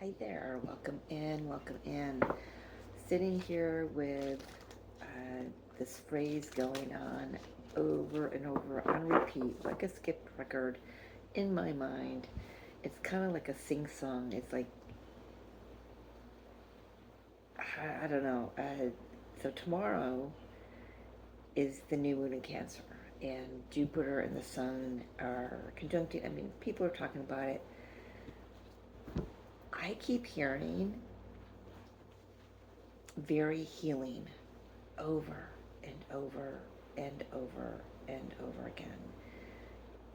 Hi there, welcome in, welcome in. Sitting here with this phrase going on over and over on repeat, like a skipped record in my mind. It's kind of like a sing song. It's like, I don't know. So tomorrow is the new moon in Cancer, and Jupiter and the Sun are conjuncting. I mean, people are talking about it. I keep hearing very healing over and over and over and over again.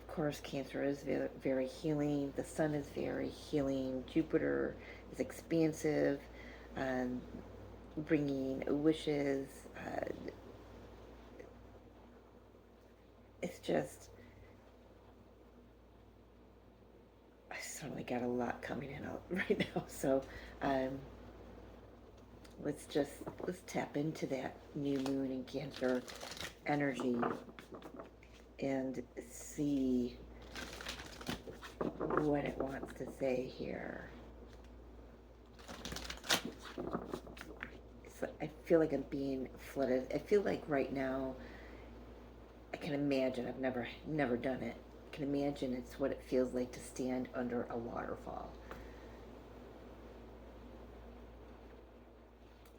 Of course, Cancer is very, very healing. The Sun is very healing. Jupiter is expansive, um, bringing wishes. It's just, I certainly got a lot coming in out right now. So um, let's tap into that new moon in Cancer energy and see what it wants to say here. I feel like I'm being flooded. I feel like right now, I can imagine. I've never done it. I can imagine it's what it feels like to stand under a waterfall,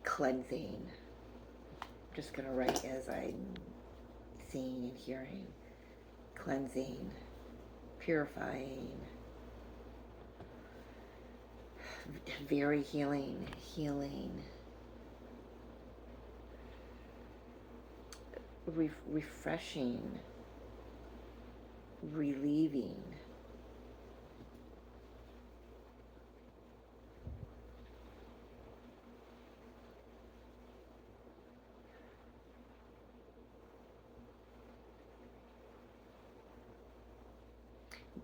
cleansing. I'm just gonna write as I'm seeing and hearing, cleansing, purifying, very healing, healing, refreshing, relieving.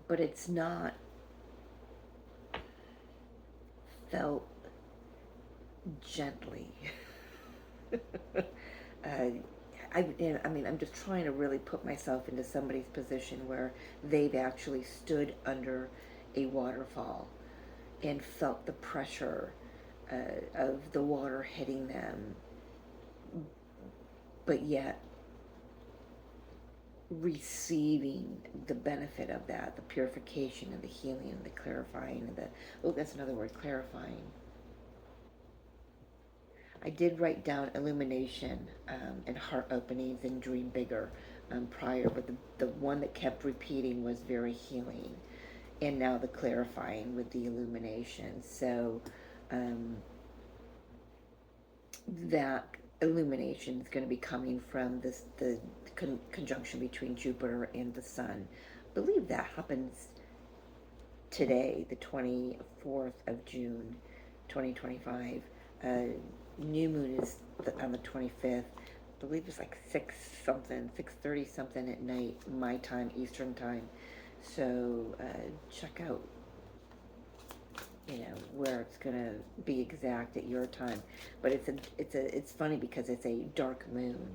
But it's not felt gently. uh, I mean, I'm just trying to really put myself into somebody's position where they've actually stood under a waterfall and felt the pressure of the water hitting them, but yet receiving the benefit of that, the purification and the healing and the clarifying and the, oh, that's another word, clarifying. I did write down illumination and heart openings and dream bigger prior, but the one that kept repeating was very healing, and now the clarifying with the illumination. So um, that illumination is going to be coming from the conjunction between Jupiter and the Sun. I believe that happens today, the 24th of June, 2025. New moon is on the 25th. I believe it's like 6 something, 6:30 something at night, my time, Eastern time. So check out, where it's gonna be exact at your time. But it's funny because it's a dark moon,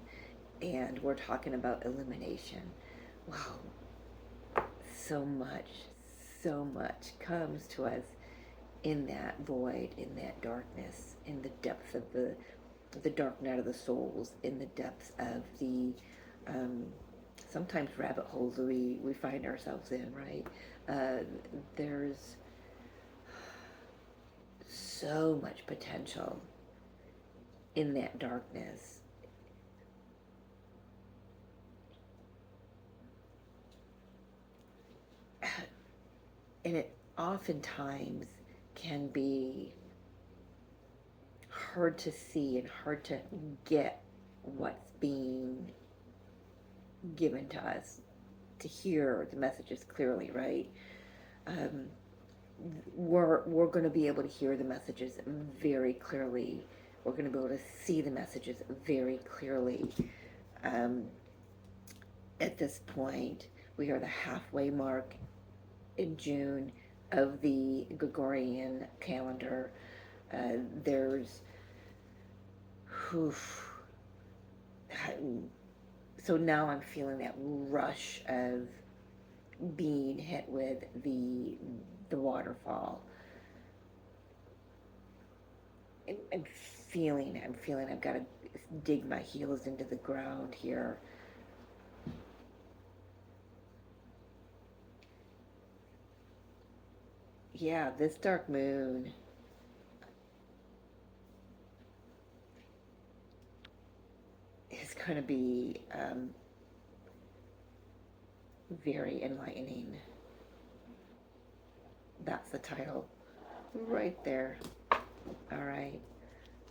and we're talking about illumination. Wow, so much, so much comes to us in that void, in that darkness, in the depth of the dark night of the souls, in the depths of the um, sometimes rabbit holes we find ourselves in, right? There's so much potential in that darkness. And it oftentimes can be hard to see and hard to get what's being given to us, to hear the messages clearly, right? Um, we're going to be able to hear the messages very clearly. We're going to be able to see the messages very clearly. Um, at this point, we are the halfway mark in June of the Gregorian calendar. There's, oof, so now I'm feeling that rush of being hit with the waterfall. I'm feeling I've got to dig my heels into the ground here. Yeah, this dark moon is going to be very enlightening. That's the title right there. All right,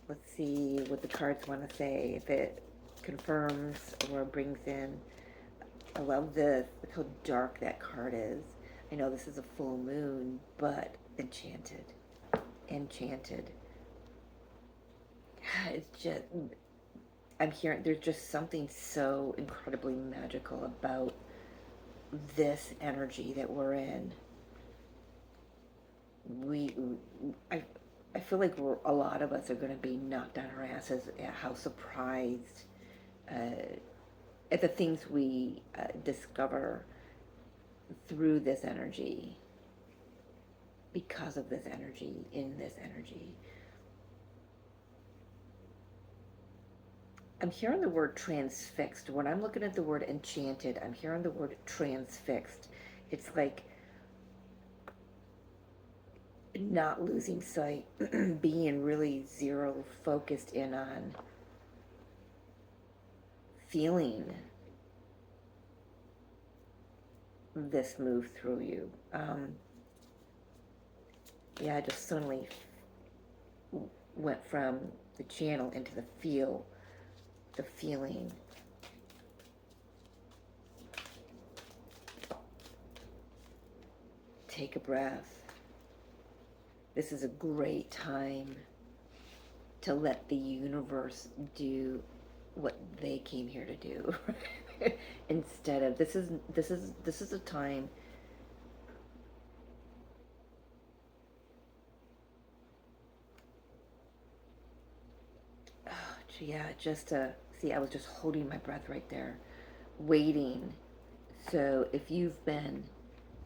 let's see what the cards want to say. If it confirms or brings in. I love this. Look how dark that card is. I know this is a full moon, but enchanted. Enchanted. It's just, I'm hearing there's just something so incredibly magical about this energy that we're in. We, I, I feel like a lot of us are going to be knocked on our asses at how surprised at the things we discover through this energy, because of this energy, in this energy. I'm hearing the word transfixed. When I'm looking at the word enchanted, I'm hearing the word transfixed. It's like not losing sight, being really zero focused in on feeling this move through you. Yeah, I just suddenly went from the channel into the feel, the feeling. Take a breath. This is a great time to let the universe do what they came here to do. Instead of this is a time yeah, just see, I was just holding my breath right there, waiting. So if you've been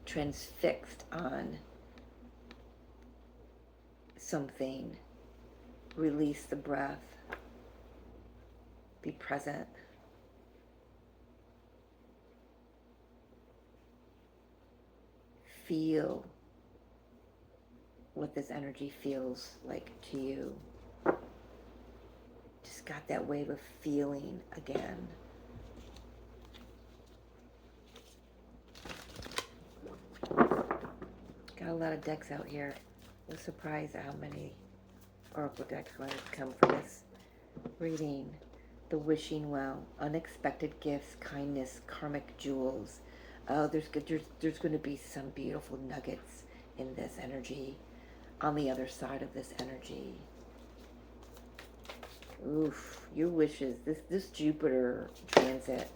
transfixed on something, release the breath, be present. Feel what this energy feels like to you. Just got that wave of feeling again. Got a lot of decks out here. I was surprised at how many oracle decks wanted to come for this reading. The Wishing Well, unexpected gifts, kindness, karmic jewels. Oh, there's going to be some beautiful nuggets in this energy, on the other side of this energy. Oof, your wishes. This Jupiter transit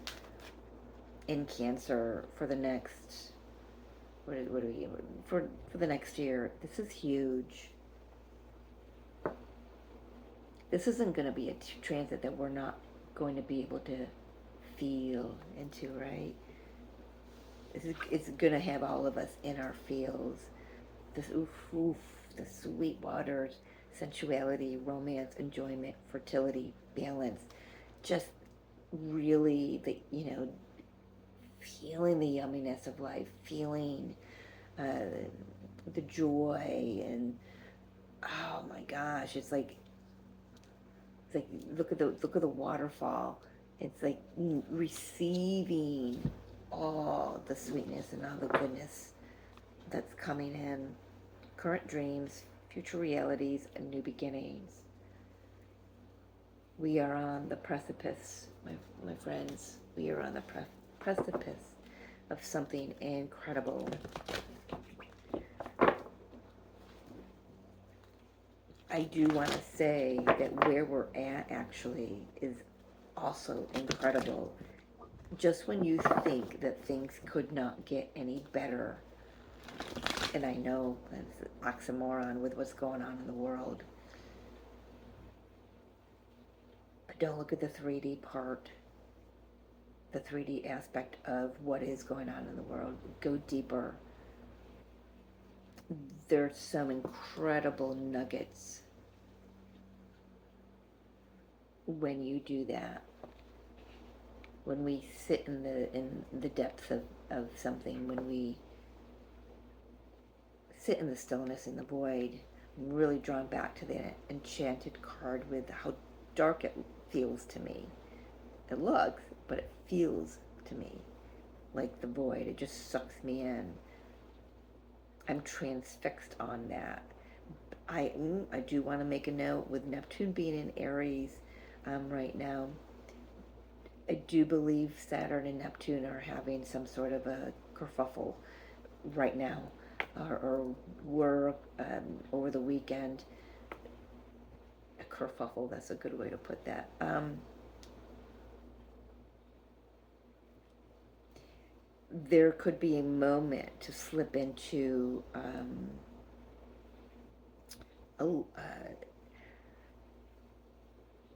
in Cancer for the next, what are we, for the next year. This is huge. This isn't going to be a transit that we're not going to be able to feel into, right? It's going to have all of us in our feels. This the sweet waters, sensuality, romance, enjoyment, fertility, balance. Just really feeling the yumminess of life, feeling the joy, and oh my gosh, it's like look at the waterfall. It's like receiving all the sweetness and all the goodness that's coming in. Current dreams, future realities, and new beginnings. We are on the precipice, my friends. We are on the precipice of something incredible. I do want to say that where we're at actually is also incredible. Just when you think that things could not get any better, and I know that's an oxymoron with what's going on in the world, but don't look at the 3D part, the 3D aspect of what is going on in the world. Go deeper. There's some incredible nuggets when you do that, when we sit in the depths of something, when we sit in the stillness, in the void, I'm really drawn back to the enchanted card with how dark it feels to me. It looks, but it feels to me like the void. It just sucks me in. I'm transfixed on that. I do want to make a note with Neptune being in Aries right now. I do believe Saturn and Neptune are having some sort of a kerfuffle right now, or were over the weekend. A kerfuffle, that's a good way to put that. There could be a moment to slip into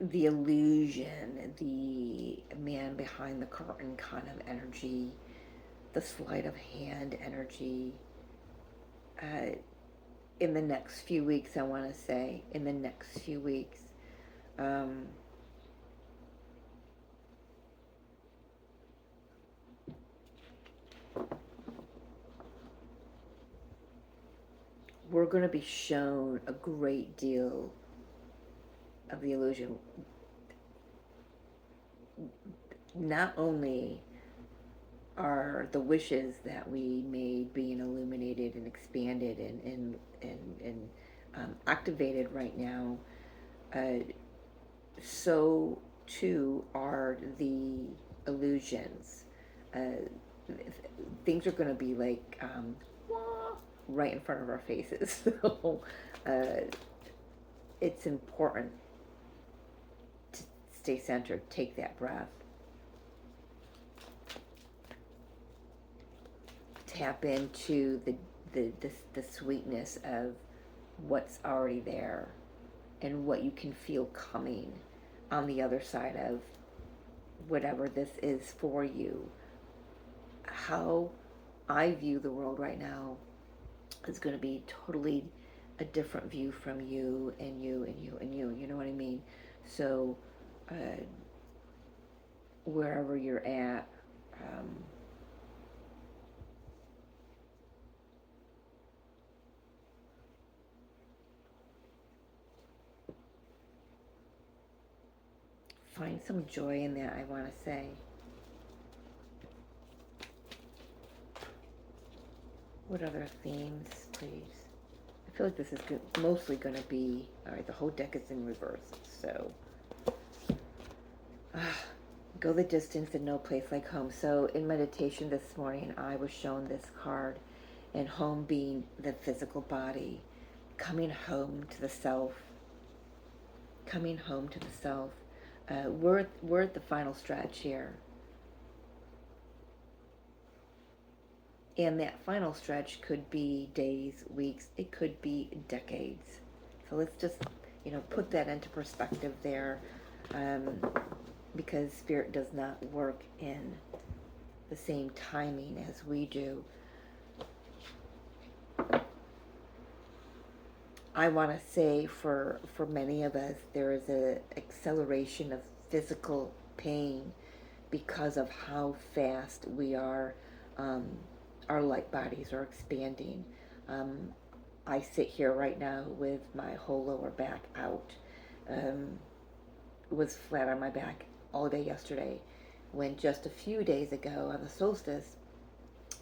the illusion, the man behind the curtain kind of energy, the sleight of hand energy. In the next few weeks, I want to say, in the next few weeks, we're going to be shown a great deal of the illusion. Not only are the wishes that we made being illuminated and expanded and activated right now, so too are the illusions. Things are going to be like right in front of our faces. So it's important to stay centered, take that breath, tap into the sweetness of what's already there and what you can feel coming on the other side of whatever this is for you. How I view the world right now is going to be totally a different view from you and you and you and you. You know what I mean? So wherever you're at, find some joy in that, I want to say. What other themes, please? I feel like this is mostly going to be, all right, the whole deck is in reverse, so go the distance and no place like home. So in meditation this morning, I was shown this card, and home being the physical body, coming home to the self, coming home to the self. We're at the final stretch here. And that final stretch could be days, weeks, it could be decades. So let's just, put that into perspective there, because Spirit does not work in the same timing as we do. I want to say for many of us, there is an acceleration of physical pain because of how fast we are, our light bodies are expanding. I sit here right now with my whole lower back out. Was flat on my back all day yesterday, when just a few days ago on the solstice,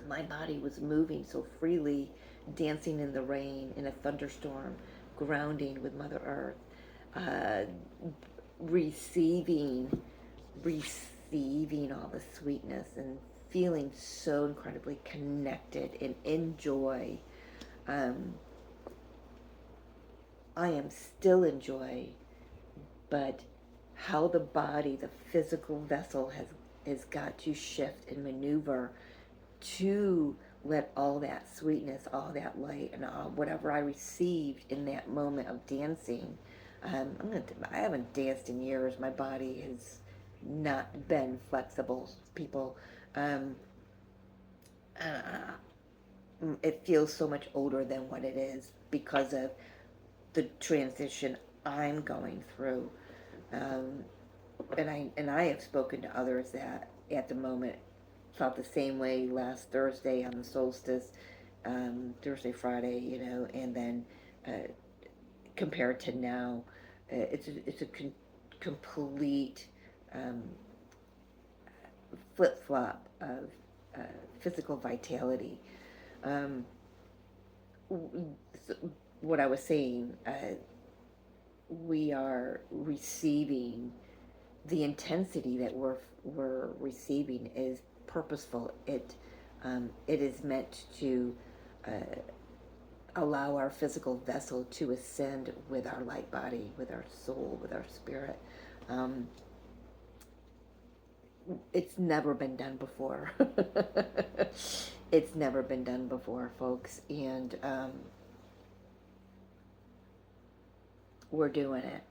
my body was moving so freely, dancing in the rain, in a thunderstorm, grounding with Mother Earth, receiving all the sweetness and feeling so incredibly connected and in joy. I am still in joy, but how the body, the physical vessel has got to shift and maneuver to let all that sweetness, all that light, and whatever I received in that moment of dancing. I haven't danced in years. My body has not been flexible, people. It feels so much older than what it is because of the transition I'm going through. and I have spoken to others that at the moment felt the same way last Thursday on the solstice, Thursday, Friday, and then uh, compared to now, it's a complete um, flip flop of uh, physical vitality. Um, so what I was saying, we are receiving the intensity that we're receiving is purposeful. It is meant to uh, allow our physical vessel to ascend with our light body, with our soul, with our spirit. Um, it's never been done before. It's never been done before, folks, and we're doing it.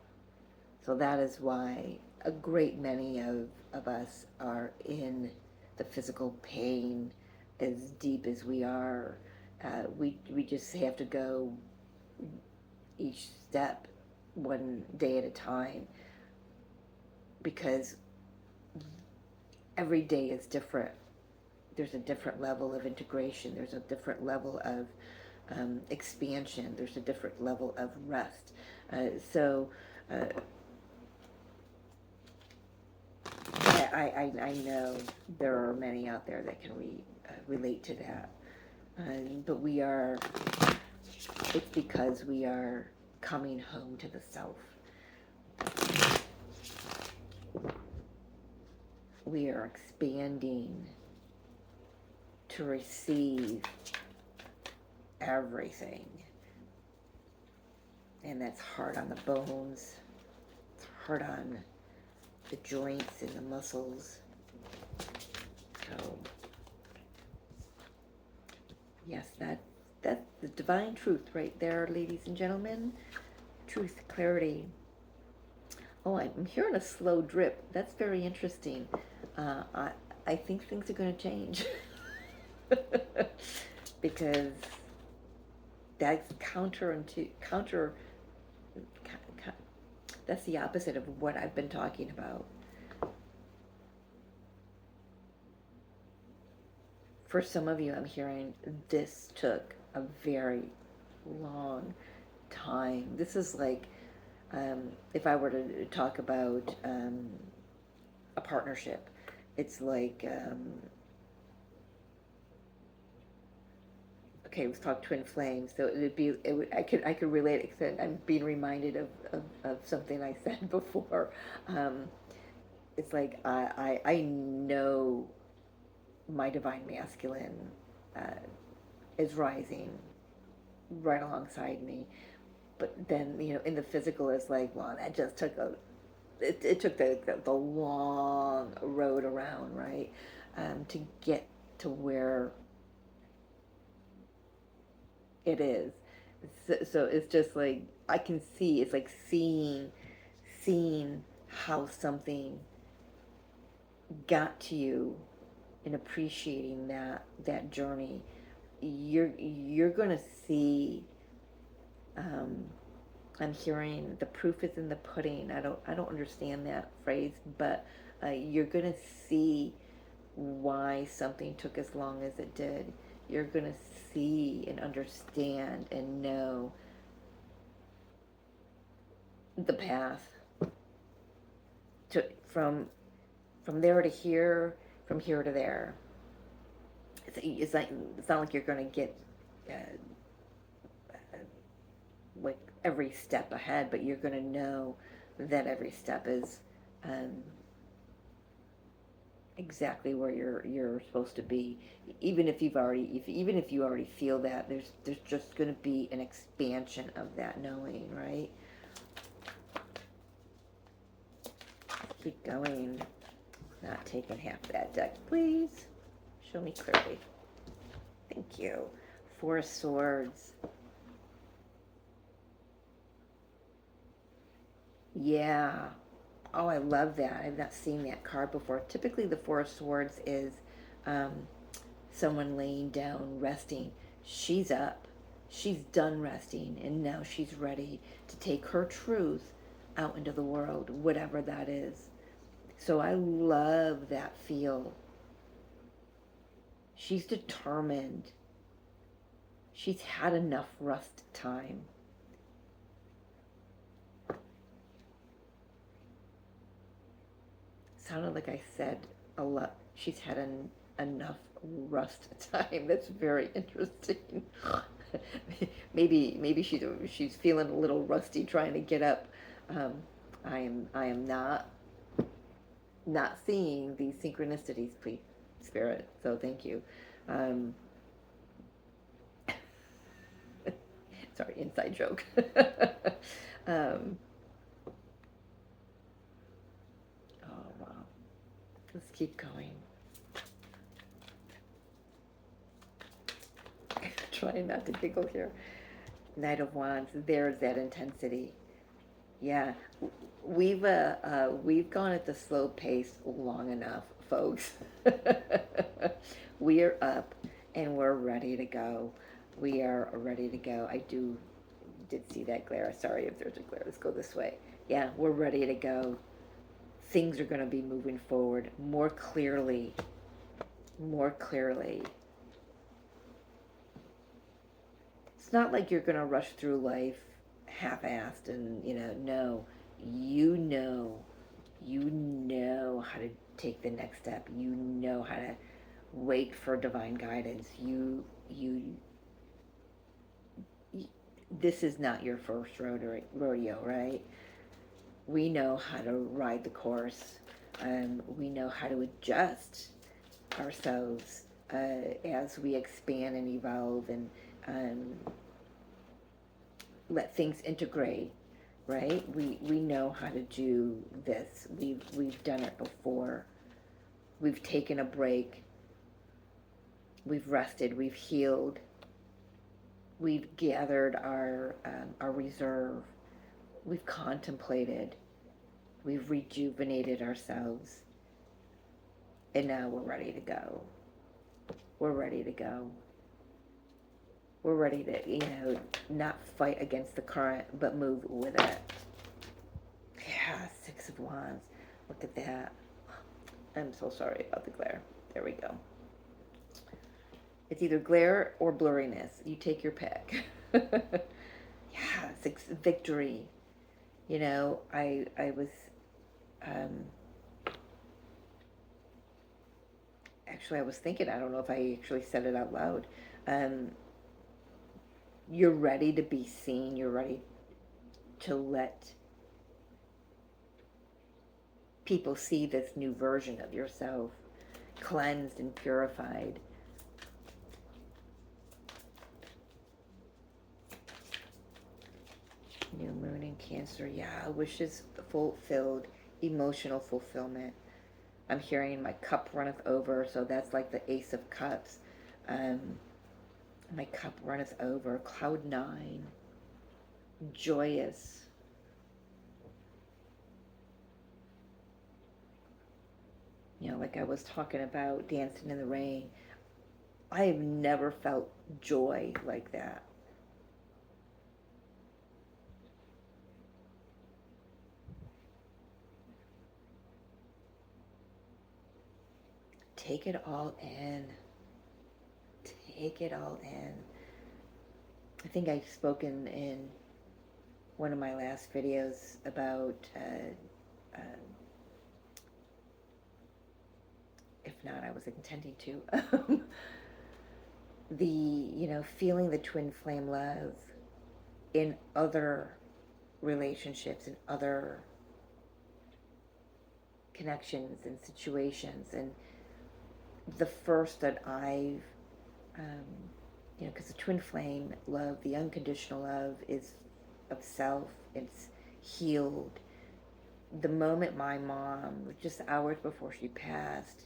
So that is why a great many of us are in the physical pain as deep as we are. We just have to go each step one day at a time, because every day is different. There's a different level of integration. There's a different level of expansion. There's a different level of rest. So I know there are many out there that can relate to that. But it's because we are coming home to the self. We are expanding to receive everything. And that's hard on the bones, it's hard on the joints and the muscles. So, yes, that's the divine truth right there, ladies and gentlemen. Truth, clarity. Oh, I'm hearing a slow drip. That's very interesting. I think things are going to change because that's counter. That's the opposite of what I've been talking about. For some of you, I'm hearing this took a very long time. This is like if I were to talk about a partnership, it's like okay, let's talk twin flames. So I could relate it because I'm being reminded of something I said before. Um, it's like I know my divine masculine uh, is rising right alongside me, but then in the physical it's like, well, that just took it took the long road around, right, to get to where it is. So it's just like I can see. It's like seeing how something got to you and appreciating that journey. You're gonna see. Um, I'm hearing the proof is in the pudding. I don't understand that phrase, but you're gonna see why something took as long as it did. You're gonna see and understand and know the path to from there to here, from here to there. It's not like you're gonna get uh, like every step ahead, but you're gonna know that every step is um, exactly where you're supposed to be. Even if even if you already feel that, there's just going to be an expansion of that knowing, right? Keep going. Not taking half that deck, please. Show me clearly. Thank you. Four of Swords. Yeah. Oh, I love that. I've not seen that card before. Typically, the Four of Swords is um, someone laying down, resting. She's up. She's done resting, and now she's ready to take her truth out into the world, whatever that is. So I love that feel. She's determined. She's had enough rust time. Sounded like I said a lot. She's had enough rust time. That's very interesting. maybe she's feeling a little rusty trying to get up. Um, I am not seeing these synchronicities, please, Spirit. So thank you. Um, sorry, inside joke. um, oh wow. Let's keep going. Trying not to giggle here. Knight of Wands. There's that intensity. Yeah, we've gone at the slow pace long enough, folks. We are up and we're ready to go. We are ready to go. Did see that glare. Sorry if there's a glare. Let's go this way. Yeah, we're ready to go. Things are going to be moving forward more clearly. More clearly. It's not like you're going to rush through life half-assed and, no. You know how to take the next step. You know how to wait for divine guidance. This is not your first rodeo, right? We know how to ride the course. We know how to adjust ourselves as we expand and evolve and let things integrate, right? We know how to do this. We've done it before. We've taken a break. We've rested. We've healed. We've gathered our reserve. We've contemplated. We've rejuvenated ourselves. And now we're ready to go. We're ready to go. We're ready to, not fight against the current, but move with it. Yeah, Six of Wands. Look at that. I'm so sorry about the glare. There we go. It's either glare or blurriness. You take your pick. Yeah, victory. I was, actually, I was thinking, I don't know if I actually said it out loud. You're ready to be seen. You're ready to let people see this new version of yourself, cleansed and purified. New moon in Cancer. Yeah, wishes fulfilled, emotional fulfillment. I'm hearing my cup runneth over, so that's like the Ace of Cups. My cup runneth over. Cloud 9. Joyous. Like I was talking about dancing in the rain. I have never felt joy like that. Take it all in. Take it all in. I think I've spoken in one of my last videos about, if not, I was intending to, feeling the twin flame love in other relationships and other connections and situations. And the first that I've, because the twin flame love, the unconditional love is of self, it's healed. The moment my mom, just hours before she passed,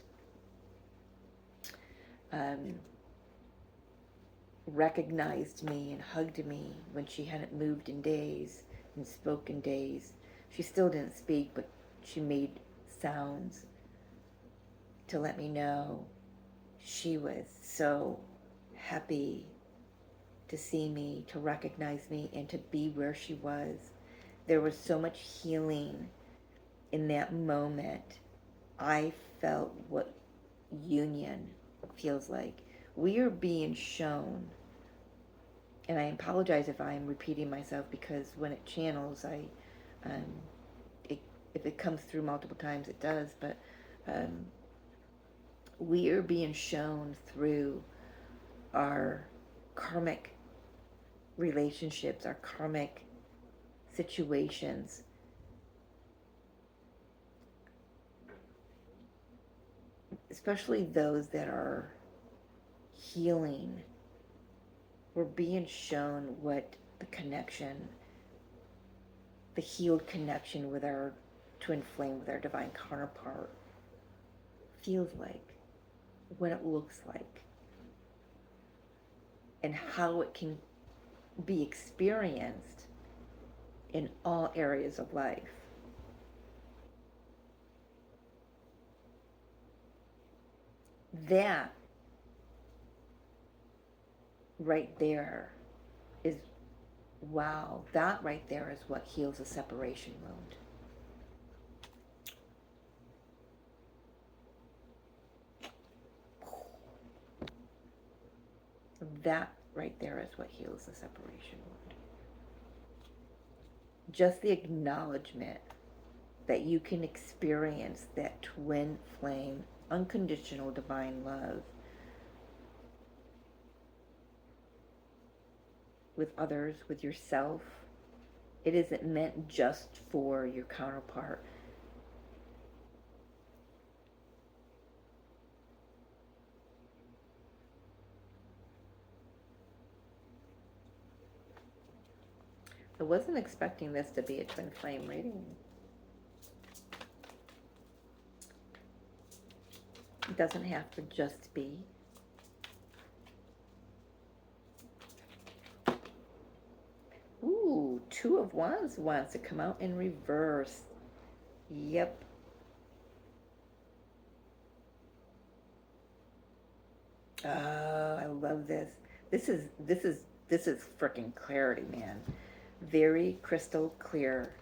recognized me and hugged me when she hadn't moved in days and spoke in days. She still didn't speak, but she made sounds to let me know she was so happy to see me, to recognize me, and to be where she was. There was so much healing in that moment. I felt what union feels like. We are being shown, and I apologize if I'm repeating myself, because when it channels, um, it, if it comes through multiple times, it does, but um, we are being shown through our karmic relationships, our karmic situations, especially those that are healing. We're being shown what the connection, the healed connection with our twin flame, with our divine counterpart, feels like, what it looks like, and how it can be experienced in all areas of life. That right there is, wow, that right there is what heals a separation wound. That right there is what heals the separation wound. Just the acknowledgement that you can experience that twin flame, unconditional divine love with others, with yourself. It isn't meant just for your counterpart. I wasn't expecting this to be a twin flame reading. It doesn't have to just be. Ooh, Two of Wands wants to come out in reverse. Yep. Oh, I love this. This is freaking clarity, man. Very crystal clear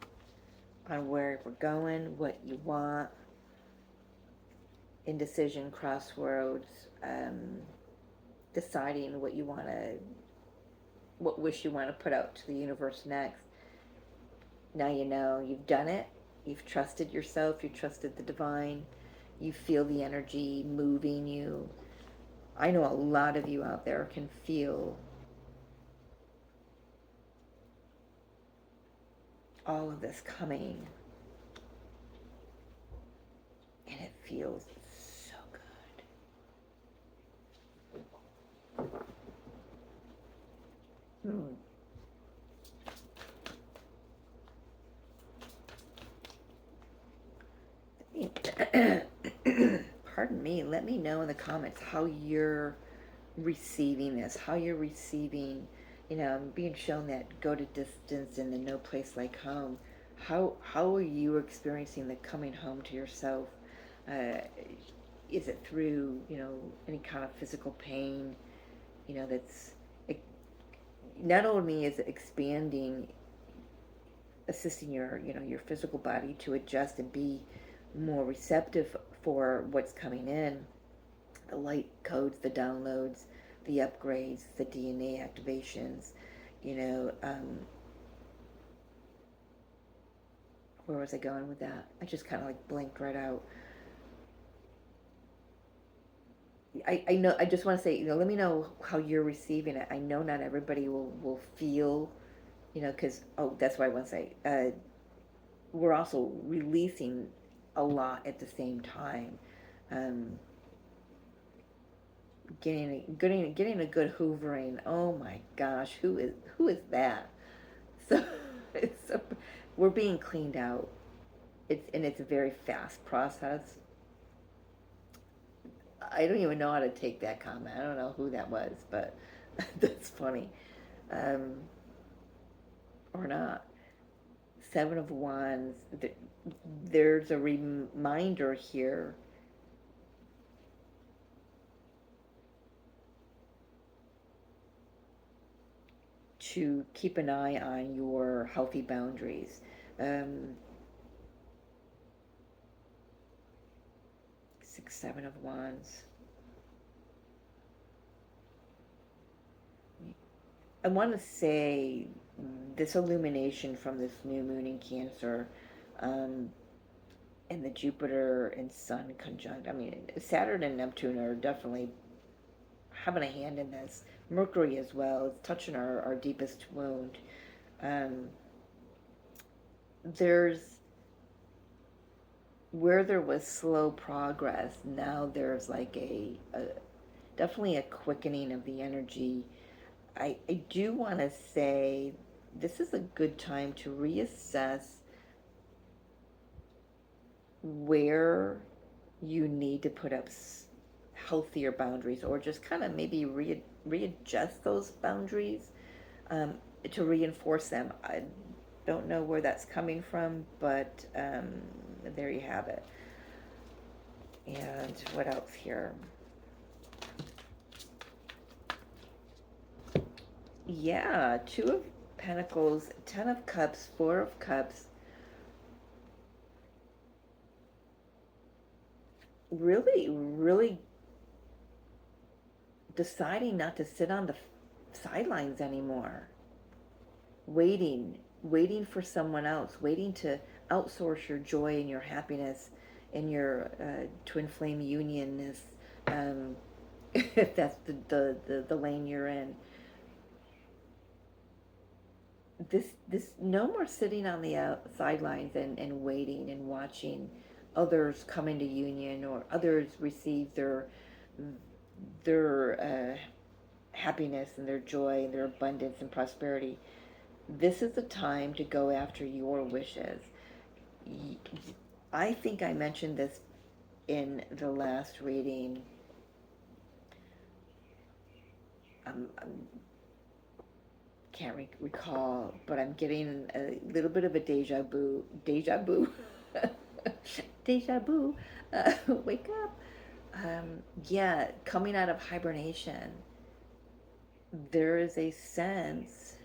on where we're going, what you want. Indecision, crossroads, deciding what you want to, what wish you want to put out to the universe next. Now you know, you've done it. You've trusted yourself. You trusted the divine. You feel the energy moving you. I know a lot of you out there can feel all of this coming, and it feels so good. Pardon me, let me know in the comments how you're receiving this, how you're receiving, I'm being shown that go to distance and the no place like home. How are you experiencing the coming home to yourself? Is it through, any kind of physical pain, that's, it, not only is it expanding, assisting your physical body to adjust and be more receptive for what's coming in, the light codes, the downloads, the upgrades, the DNA activations, where was I going with that? I just kind of like blinked right out. I know, I just want to say, let me know how you're receiving it. I know not everybody will feel, because, oh, that's why I want to say, we're also releasing a lot at the same time. Um, getting a good hoovering. Oh my gosh, who is that? So we're being cleaned out. It's a very fast process. I don't even know how to take that comment. I don't know who that was, but that's funny. Um, or not. Seven of Wands. There's a reminder here to keep an eye on your healthy boundaries. Um, 6, 7 of Wands. I want to say this illumination from this new moon in Cancer, and the Jupiter and Sun conjunct. I mean, Saturn and Neptune are definitely having a hand in this. Mercury as well. It's touching our deepest wound. Um, there's where there was slow progress. Now there's like a definitely a quickening of the energy. I do want to say this is a good time to reassess where you need to put up healthier boundaries, or just kind of maybe readjust those boundaries, to reinforce them. I don't know where that's coming from, but there you have it. And what else here? Yeah, 2 of Pentacles, 10 of Cups, 4 of Cups. Really, really deciding not to sit on the sidelines anymore. Waiting for someone else, waiting to outsource your joy and your happiness and your twin flame unionness, if that's the lane you're in. This no more sitting on the sidelines and waiting and watching others come into union, or others receive their happiness and their joy and their abundance and prosperity. This is the time to go after your wishes. I think I mentioned this in the last reading. Can't recall, but I'm getting a little bit of a deja vu. Wake up. Yeah, coming out of hibernation, there is a sense.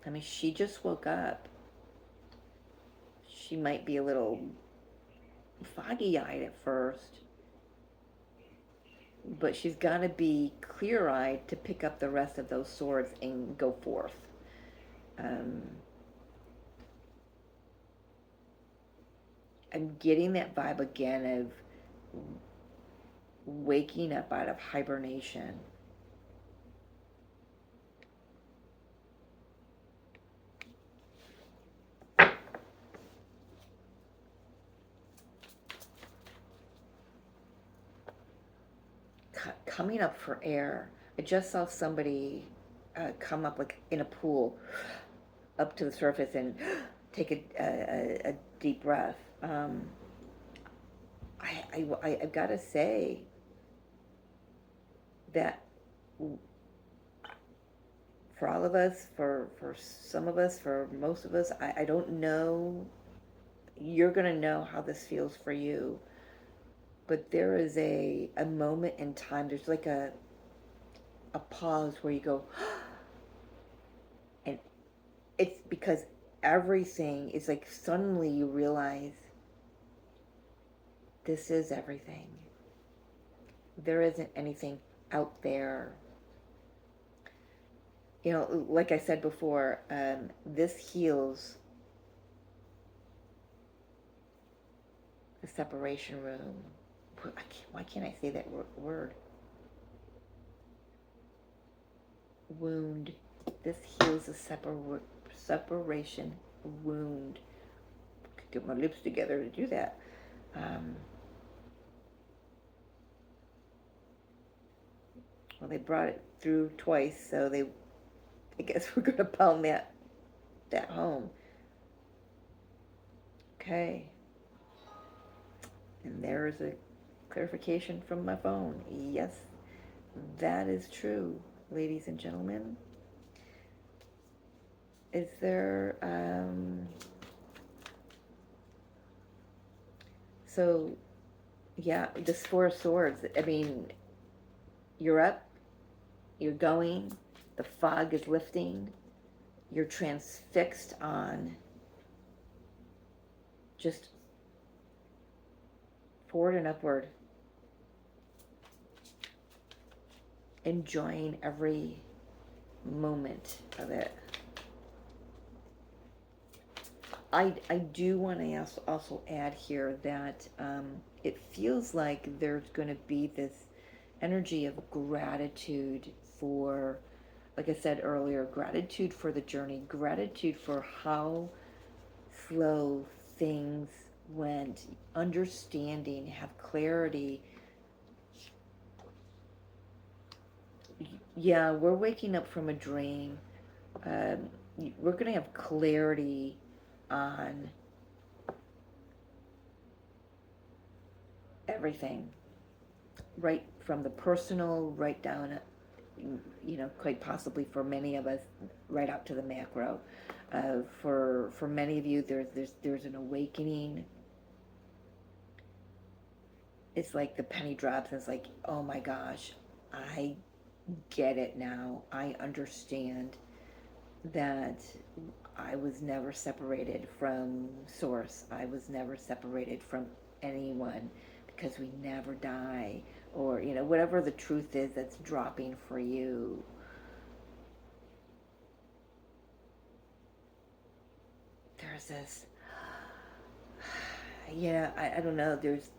I mean, she just woke up. She might be a little foggy-eyed at first, but she's got to be clear-eyed to pick up the rest of those swords and go forth. I'm getting that vibe again of waking up out of hibernation. Coming up for air. I just saw somebody come up like in a pool up to the surface and take a deep breath. I've got to say that for all of us, for some of us, for most of us, I don't know, you're going to know how this feels for you, but there is a moment in time, there's like a pause where you go, and it's because everything is like, suddenly you realize this is everything. There isn't anything out there. You know, like I said before, this heals the separation room. Why can't I say that word? Wound. This heals the separation wound. I could get my lips together to do that. Well, they brought it through twice, so I guess we're going to pound that home. Okay. And there is a clarification from my phone. Yes, that is true, ladies and gentlemen. Is there, so, yeah, this 4 of Swords, I mean, you're up, you're going, the fog is lifting, you're transfixed on just forward and upward, enjoying every moment of it. I do want to also add here that it feels like there's going to be this energy of gratitude for, like I said earlier, gratitude for the journey, gratitude for how slow things went, understanding, have clarity. Yeah, we're waking up from a dream. Um, we're going to have clarity on everything, right from the personal, right down, quite possibly for many of us, right out to the macro. For many of you, there's an awakening. It's like the penny drops, and it's like, oh my gosh, I get it now. I understand that I was never separated from Source. I was never separated from anyone, because we never die, or whatever the truth is that's dropping for you. There's this, I don't know, there's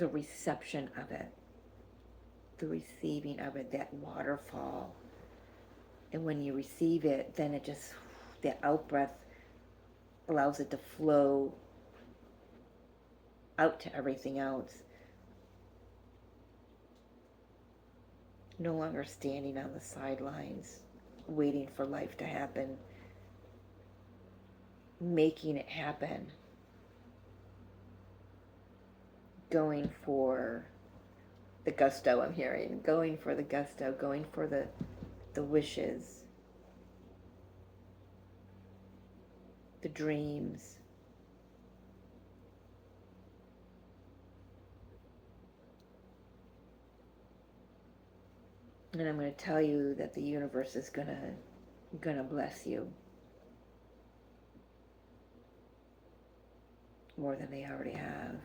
a reception of it, the receiving of it, that waterfall. And when you receive it, then it just, the out breath allows it to flow out to everything else. No longer standing on the sidelines, waiting for life to happen, making it happen, going for the gusto. I'm hearing going for the gusto, going for the wishes, the dreams. And I'm going to tell you that the universe is gonna bless you more than they already have.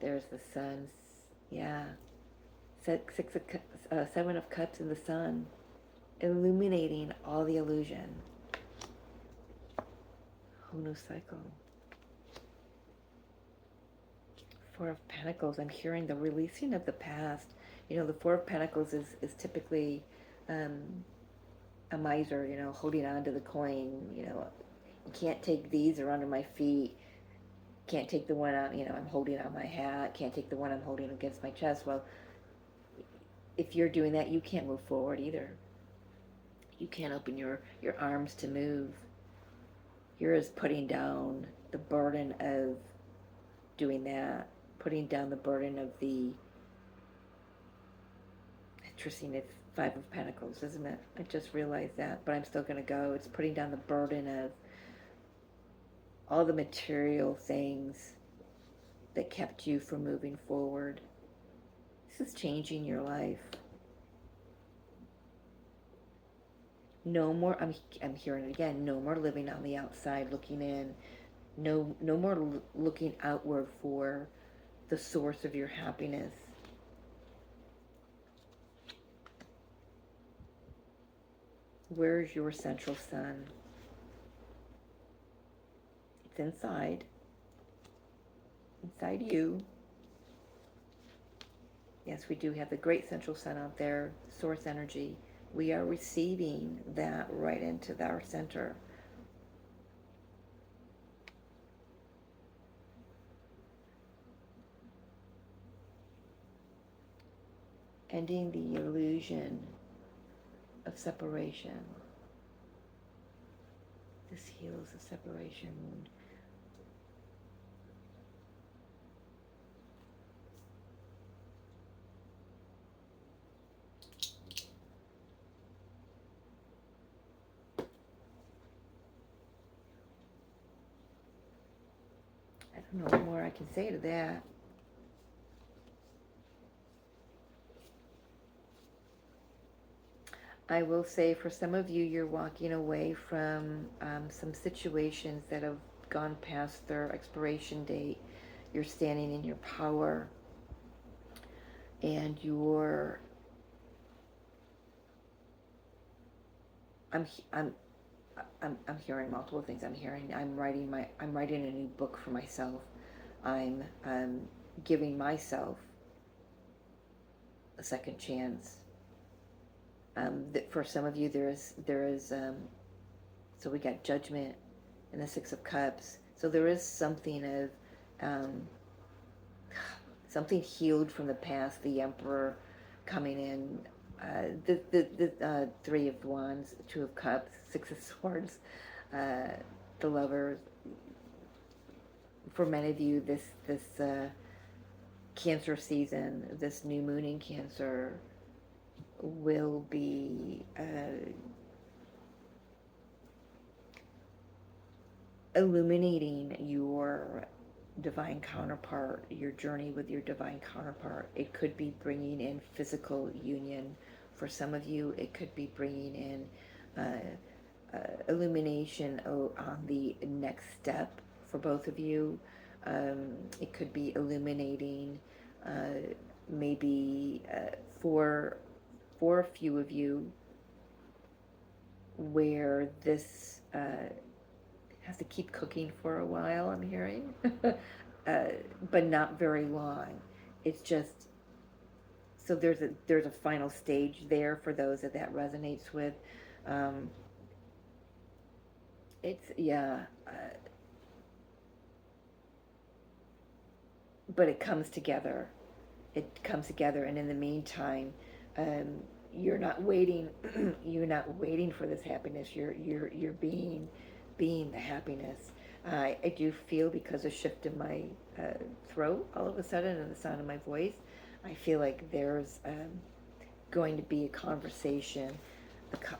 There's the sun. Yeah. Seven of Cups in the sun, illuminating all the illusion. Whole new cycle. Four of Pentacles. I'm hearing the releasing of the past. The Four of Pentacles is typically a miser, holding on to the coin. You can't take these, are under my feet. Can't take the one I'm holding on my hat. Can't take the one I'm holding against my chest. Well, if you're doing that, you can't move forward either. You can't open your arms to move. You're just putting down the burden of doing that, putting down the burden of the, interesting, it's Five of Pentacles, isn't it? I just realized that, but I'm still going to go. It's putting down the burden of all the material things that kept you from moving forward. This is changing your life. No more, I'm hearing it again, no more living on the outside looking in. No more looking outward for the source of your happiness. Where's your central sun? It's inside you. Yes, we do have the great central sun out there, source energy. We are receiving that right into our center. Ending the illusion of separation. This heals the separation wound. I don't know what more I can say to that. I will say for some of you, you're walking away from some situations that have gone past their expiration date. You're standing in your power, and I'm I'm I'm hearing multiple things. I'm writing a new book for myself. I'm giving myself a second chance. That for some of you, there is so we got Judgment and the Six of Cups. So there is something of um, something healed from the past. The Emperor coming in, the Three of Wands, Two of Cups, Six of Swords, the Lovers. For many of you, this Cancer season, this new moon in Cancer, will be illuminating your divine counterpart, your journey with your divine counterpart. It could be bringing in physical union for some of you. It could be bringing in illumination on the next step for both of you. It could be illuminating maybe for a few of you where this has to keep cooking for a while, I'm hearing, but not very long. It's just, so there's a final stage there for those that resonates with. Um, it's, yeah, but it comes together. It comes together, and in the meantime, um, you're not waiting. You're not waiting for this happiness. You're being the happiness. I do feel, because of shift in my throat all of a sudden and the sound of my voice, I feel like there's going to be a conversation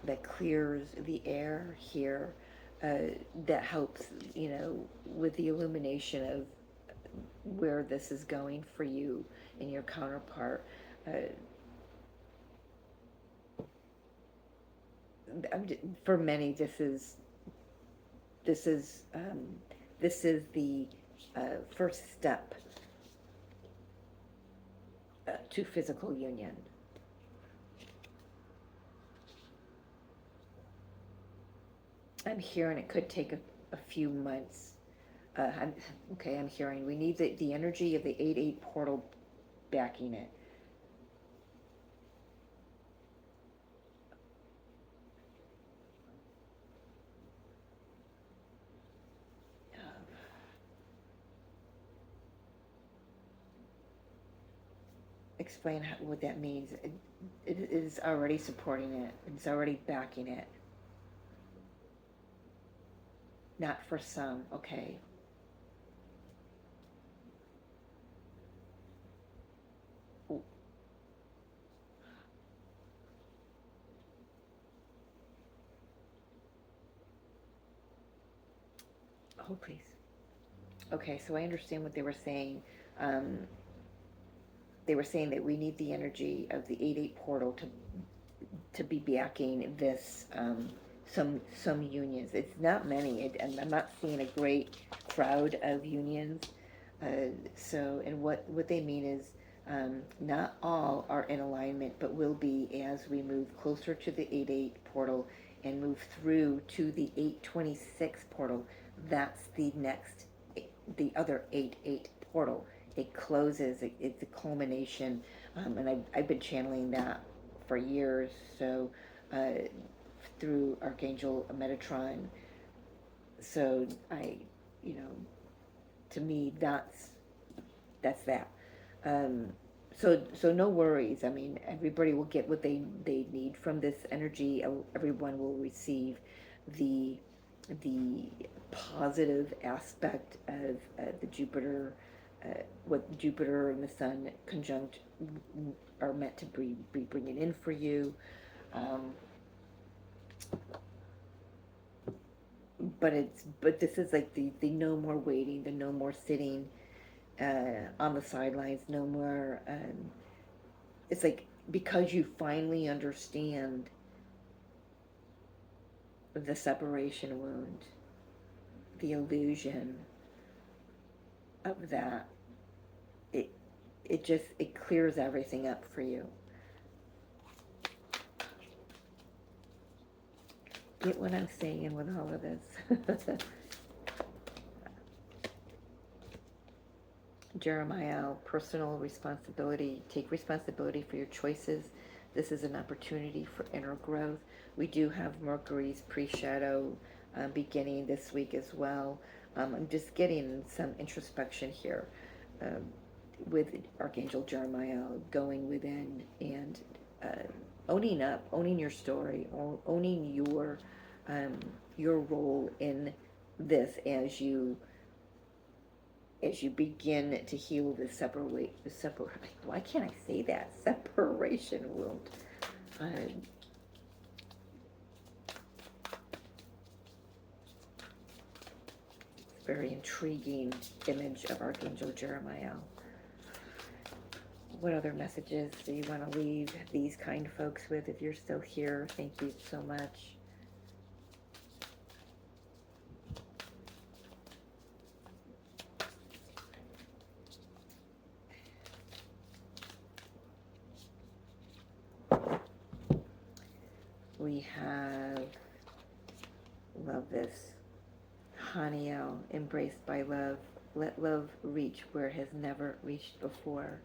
that clears the air here, that helps, with the illumination of where this is going for you and your counterpart. For many, this is the first step to physical union. I'm hearing it could take a few months. I'm hearing we need the energy of the 8-8 portal backing it. Explain what that means. It is already supporting it. It's already backing it. Not for some, okay. Oh, please. Okay, so I understand what they were saying. Um, they were saying that we need the energy of the 8-8 portal to be backing this, some unions. It's not many. I'm not seeing a great crowd of unions. And what they mean is, not all are in alignment, but will be as we move closer to the 8-8 portal and move through to the 826 portal. That's the other 8-8 portal. It closes. It's a culmination, and I've been channeling that for years. So through Archangel Metatron. So you know, to me, that's that. Um, so no worries. I mean, everybody will get what they need from this energy. Everyone will receive the positive aspect of the Jupiter, what Jupiter and the Sun conjunct are meant to be bringing in for you. Um, but this is like the no more waiting, the no more sitting on the sidelines, no more. It's like, because you finally understand the separation wound, the illusion of that, it clears everything up for you. Get what I'm saying with all of this? Jeremiah, personal responsibility. Take responsibility for your choices. This is an opportunity for inner growth. We do have Mercury's pre-shadow beginning this week as well. I'm just getting some introspection here with Archangel Jeremiah going within and owning up, owning your story, owning your role in this as you begin to heal the why can't I say that? Separation wound. Very intriguing image of Archangel Jeremiah. What other messages do you want to leave these kind folks with? If you're still here, thank you so much. We have, love this, Haniel, embraced by love. Let love reach where it has never reached before.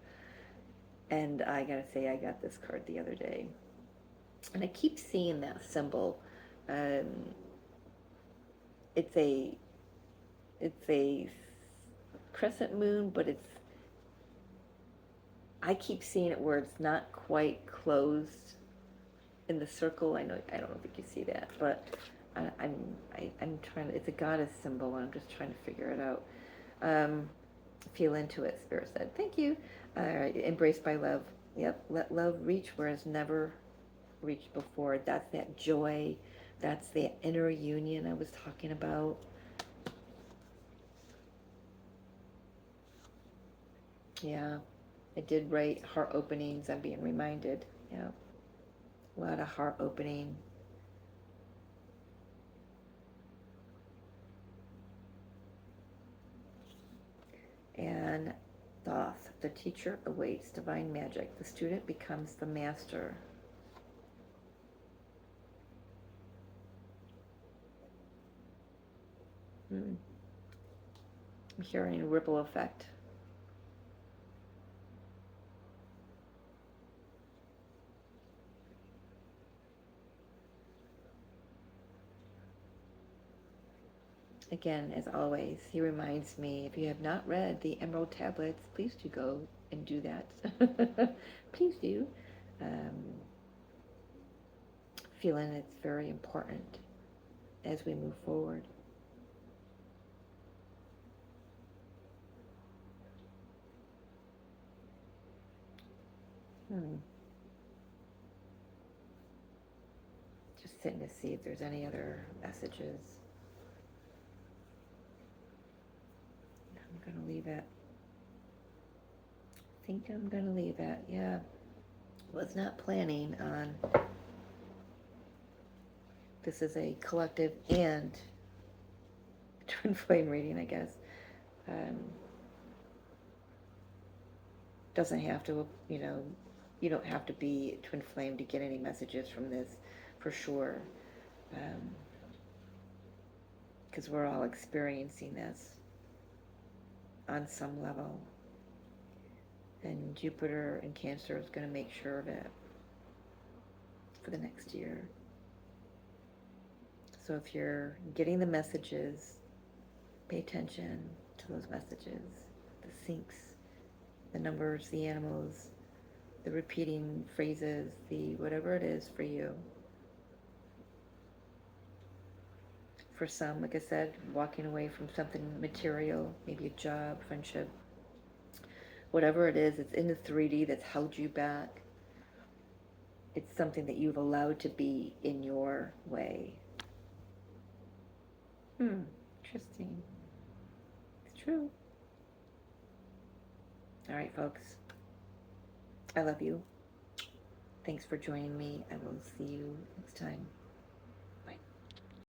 And I gotta say, I got this card the other day. And I keep seeing that symbol. It's a crescent moon, but I keep seeing it where it's not quite closed in the circle. I don't know if you can see that, but I'm trying to, it's a goddess symbol, and I'm just trying to figure it out. Feel into it, Spirit said. Thank you. Embraced by love. Yep. Let love reach where it's never reached before. That's that joy. That's the inner union I was talking about. Yeah. I did write heart openings. I'm being reminded. Yeah. A lot of heart opening. And Thoth, the teacher awaits divine magic. The student becomes the master. I'm hearing a ripple effect. Again, as always, he reminds me, if you have not read the Emerald Tablets, please do go and do that. Please do. Feeling it's very important as we move forward. Just sitting to see if there's any other messages. I'm going to leave it. I think I'm going to leave it. Yeah. Was not planning on. This is a collective and twin flame reading, I guess. Doesn't have to, you don't have to be twin flame to get any messages from this, for sure. Because we're all experiencing this on some level. And Jupiter in Cancer is going to make sure of it for the next year. So if you're getting the messages, pay attention to those messages, the syncs, the numbers, the animals, the repeating phrases, the whatever it is for you. For some, like I said, walking away from something material, maybe a job, friendship, whatever it is, it's in the 3D that's held you back. It's something that you've allowed to be in your way. Interesting. It's true. All right, folks. I love you. Thanks for joining me. I will see you next time.